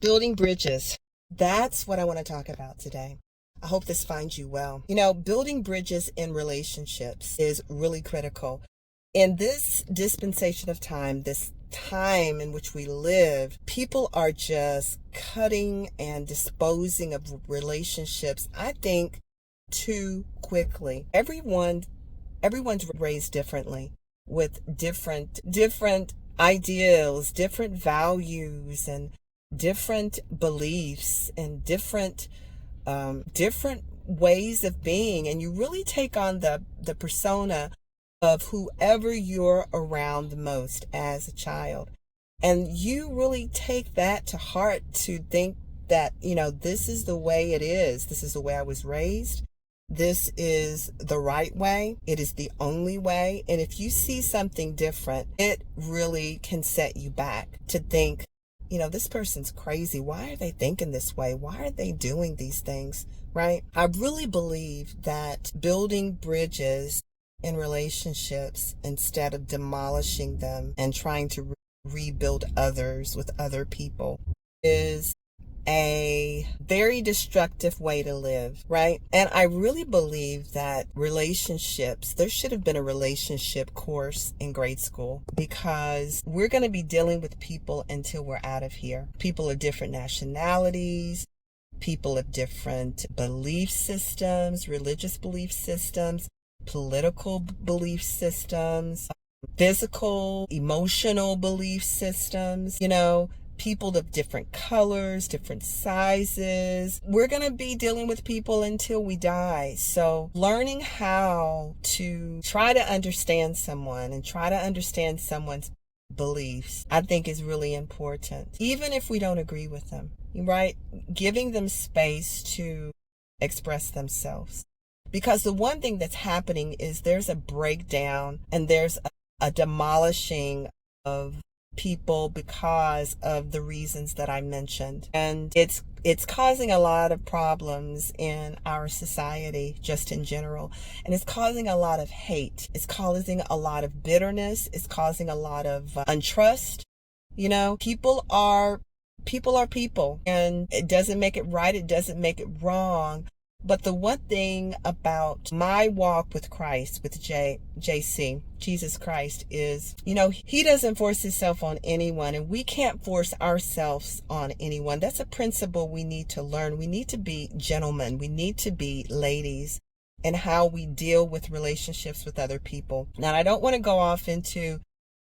Building bridges. That's what I want to talk about today. I hope this finds you well. Building bridges in relationships is really critical. In this dispensation of time, this time in which we live, people are just cutting and disposing of relationships, I think, too quickly. Everyone's raised differently with different ideals, different values, and different beliefs and different ways of being, and you really take on the persona of whoever you're around the most as a child, and you really take that to heart to think that this is the way it is, this is the way I was raised, this is the right way, it is the only way. And if you see something different, it really can set you back to think, this person's crazy. Why are they thinking this way? Why are they doing these things? Right? I really believe that building bridges in relationships instead of demolishing them and trying to rebuild others with other people is a very destructive way to live, right? And I really believe that relationships, there should have been a relationship course in grade school, because we're going to be dealing with people until we're out of here. People of different nationalities, people of different belief systems, religious belief systems, political belief systems, physical, emotional belief systems, people of different colors, different sizes. We're going to be dealing with people until we die. So learning how to try to understand someone and try to understand someone's beliefs, I think, is really important. Even if we don't agree with them, right? Giving them space to express themselves. Because the one thing that's happening is there's a breakdown and there's a demolishing of people because of the reasons that I mentioned. And it's causing a lot of problems in our society just in general. And it's causing a lot of hate. It's causing a lot of bitterness. It's causing a lot of untrust. People are people, and it doesn't make it right. It doesn't make it wrong. But the one thing about my walk with Christ, with JC, Jesus Christ, is, he doesn't force himself on anyone, and we can't force ourselves on anyone. That's a principle we need to learn. We need to be gentlemen. We need to be ladies in how we deal with relationships with other people. Now, I don't want to go off into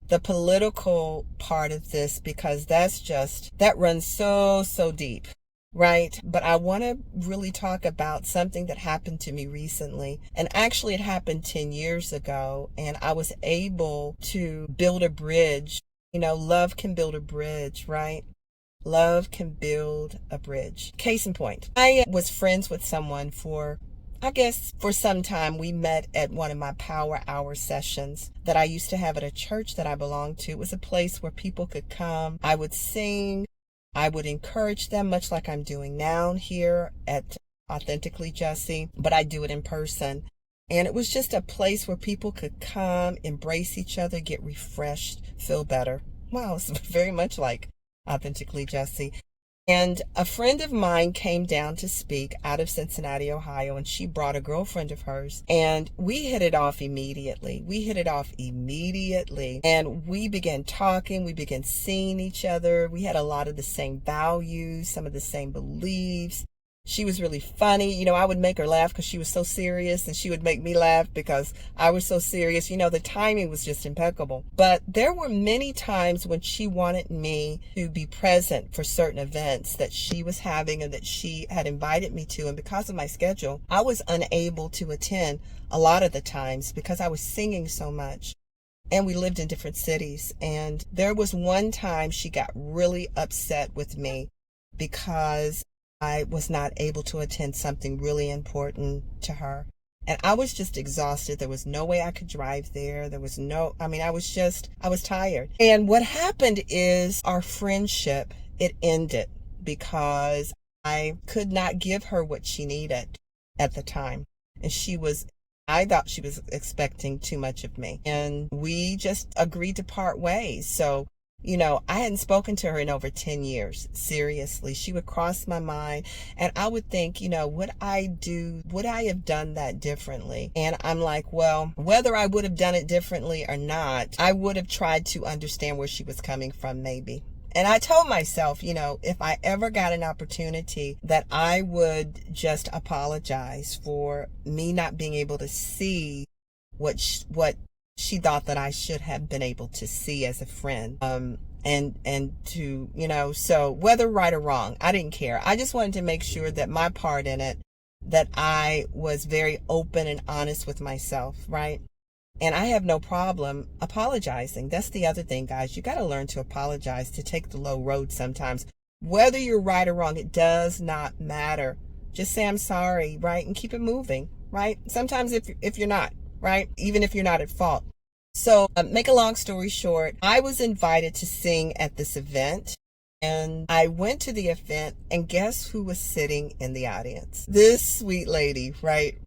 the political part of this, because that runs so deep. Right? But I want to really talk about something that happened to me recently. And actually it happened 10 years ago, and I was able to build a bridge. Love can build a bridge, right? Love can build a bridge. Case in point, I was friends with someone for some time. We met at one of my power hour sessions that I used to have at a church that I belonged to. It was a place where people could come. I would sing. I would encourage them, much like I'm doing now here at Authentically Jessie, but I do it in person. And it was just a place where people could come, embrace each other, get refreshed, feel better. Wow, it's very much like Authentically Jessie. And a friend of mine came down to speak out of Cincinnati, Ohio, and she brought a girlfriend of hers. And we hit it off immediately. And we began talking. We began seeing each other. We had a lot of the same values, some of the same beliefs. She was really funny. I would make her laugh because she was so serious, and she would make me laugh because I was so serious. The timing was just impeccable. But there were many times when she wanted me to be present for certain events that she was having and that she had invited me to. And because of my schedule, I was unable to attend a lot of the times because I was singing so much. And we lived in different cities. And there was one time she got really upset with me because I was not able to attend something really important to her. And I was just exhausted. There was no way I could drive there. I was tired. And what happened is our friendship, it ended because I could not give her what she needed at the time. And I thought she was expecting too much of me. And we just agreed to part ways. So I hadn't spoken to her in over 10 years. Seriously, she would cross my mind and I would think, would I have done that differently? And I'm like, well, whether I would have done it differently or not, I would have tried to understand where she was coming from, maybe. And I told myself, if I ever got an opportunity, that I would just apologize for me not being able to see what she thought that I should have been able to see as a friend. And to, so whether right or wrong, I didn't care. I just wanted to make sure that my part in it, that I was very open and honest with myself, right? And I have no problem apologizing. That's the other thing, guys. You got to learn to apologize, to take the low road sometimes. Whether you're right or wrong, it does not matter. Just say I'm sorry, right? And keep it moving, right? Sometimes if you're not, right? Even if you're not at fault. So make a long story short, I was invited to sing at this event. And I went to the event, and guess who was sitting in the audience? This sweet lady, right?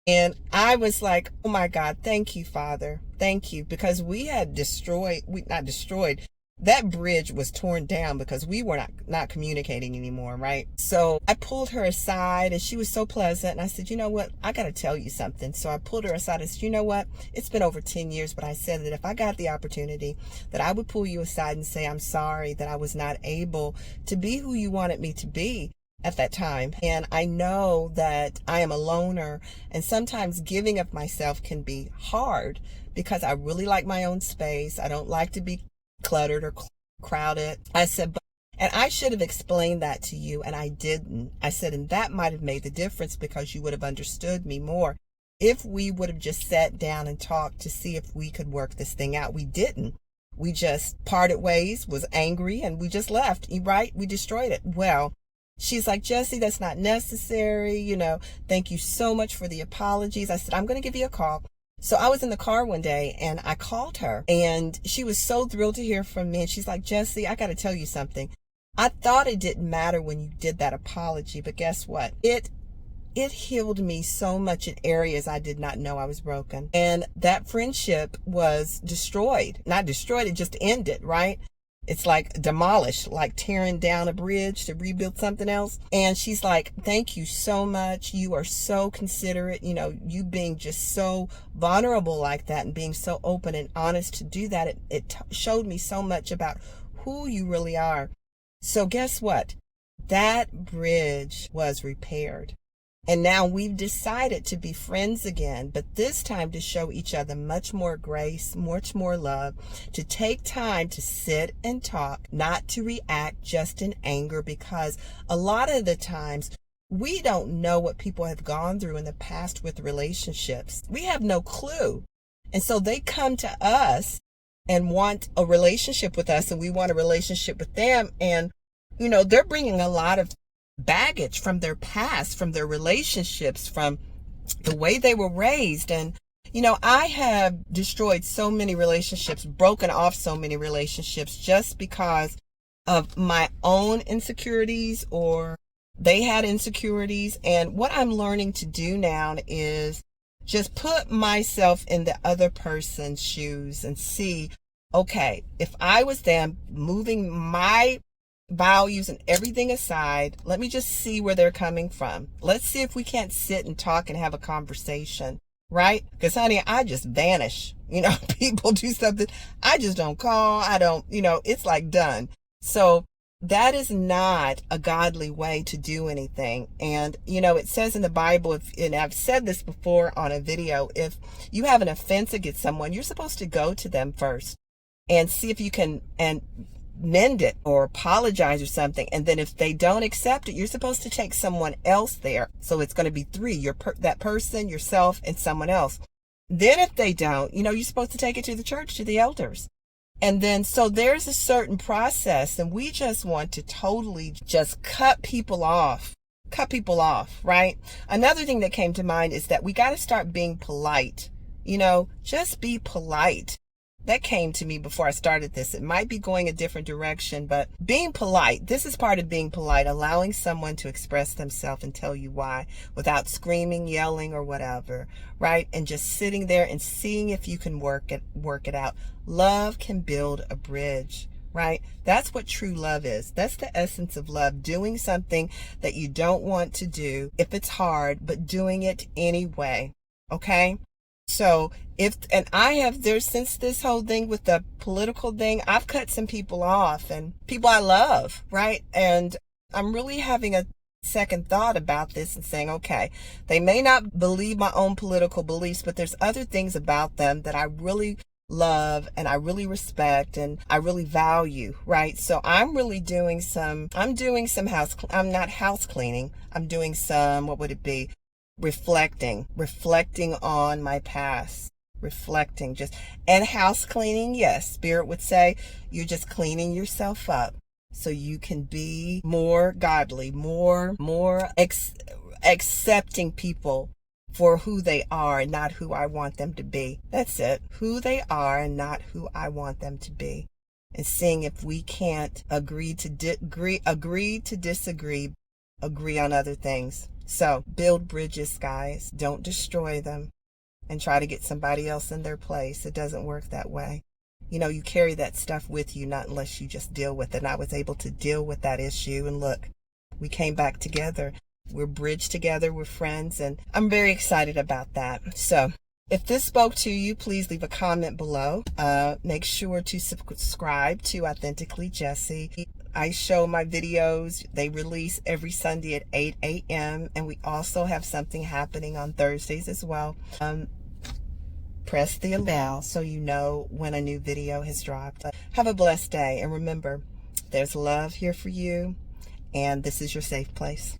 And I was like, oh my God, thank you, Father. Thank you. Because we had not destroyed, that bridge was torn down because we were not communicating anymore, right? So I pulled her aside, and she was so pleasant. And I said, you know what? I got to tell you something. So I pulled her aside and said, you know what? It's been over 10 years, but I said that if I got the opportunity, that I would pull you aside and say, I'm sorry that I was not able to be who you wanted me to be at that time. And I know that I am a loner, and sometimes giving of myself can be hard because I really like my own space. I don't like to be cluttered or crowded. I said, and I should have explained that to you, and I didn't. I said, and that might have made the difference because you would have understood me more if we would have just sat down and talked to see if we could work this thing out. We didn't. We just parted ways, was angry, and we just left, right? We destroyed it. Well, she's like, Jessie, that's not necessary. Thank you so much for the apologies. I said, I'm going to give you a call. So I was in the car one day and I called her, and she was so thrilled to hear from me. And she's like, Jessie, I got to tell you something. I thought it didn't matter when you did that apology, but guess what? It healed me so much in areas I did not know I was broken. And that friendship was destroyed. Not destroyed, it just ended, right? It's like demolished, like tearing down a bridge to rebuild something else. And she's like, thank you so much. You are so considerate. You being just so vulnerable like that and being so open and honest to do that. It showed me so much about who you really are. So guess what? That bridge was repaired. And now we've decided to be friends again, but this time to show each other much more grace, much more love, to take time to sit and talk, not to react just in anger, because a lot of the times we don't know what people have gone through in the past with relationships. We have no clue. And so they come to us and want a relationship with us, and we want a relationship with them. And, they're bringing a lot of baggage from their past, from their relationships, from the way they were raised. And I have destroyed so many relationships, broken off so many relationships just because of my own insecurities, or they had insecurities. And what I'm learning to do now is just put myself in the other person's shoes and see, okay, if I was them, moving my values and everything aside, let me just see where they're coming from. Let's see if we can't sit and talk and have a conversation, right? Because honey, I just vanish. People do something, I just don't call. I don't, it's like done. So that is not a godly way to do anything. And it says in the Bible, and I've said this before on a video, if you have an offense against someone, you're supposed to go to them first and see if you can mend it or apologize or something. And then if they don't accept it, you're supposed to take someone else there. So it's going to be three, that person, yourself, and someone else. Then if they don't, you're supposed to take it to the church, to the elders. And then, so there's a certain process, and we just want to totally just cut people off, right? Another thing that came to mind is that we got to start being polite, just be polite. That came to me before I started this. It might be going a different direction, but being polite, this is part of being polite, allowing someone to express themselves and tell you why without screaming, yelling, or whatever, right? And just sitting there and seeing if you can work it out. Love can build a bridge, right? That's what true love is. That's the essence of love. Doing something that you don't want to do if it's hard, but doing it anyway. Okay? So there's since this whole thing with the political thing, I've cut some people off and people I love, right? And I'm really having a second thought about this and saying, okay, they may not believe my own political beliefs, but there's other things about them that I really love and I really respect and I really value, right? So I'm doing some I'm not house cleaning. I'm doing some, what would it be? Reflecting on my past, and house cleaning. Yes, Spirit would say you're just cleaning yourself up so you can be more godly, more accepting people for who they are and not who I want them to be. That's it. Who they are and not who I want them to be. And seeing if we can't agree to disagree, agree on other things. So build bridges, guys. Don't destroy them and try to get somebody else in their place. It doesn't work that way. You know, you carry that stuff with you, not unless you just deal with it. And I was able to deal with that issue. And look, we came back together. We're bridged together. We're friends. And I'm very excited about that. So if this spoke to you, please leave a comment below. Make sure to subscribe to Authentically Jessie. I show my videos. They release every Sunday at 8 a.m. And we also have something happening on Thursdays as well. Press the bell so you know when a new video has dropped. Have a blessed day. And remember, there's love here for you. And this is your safe place.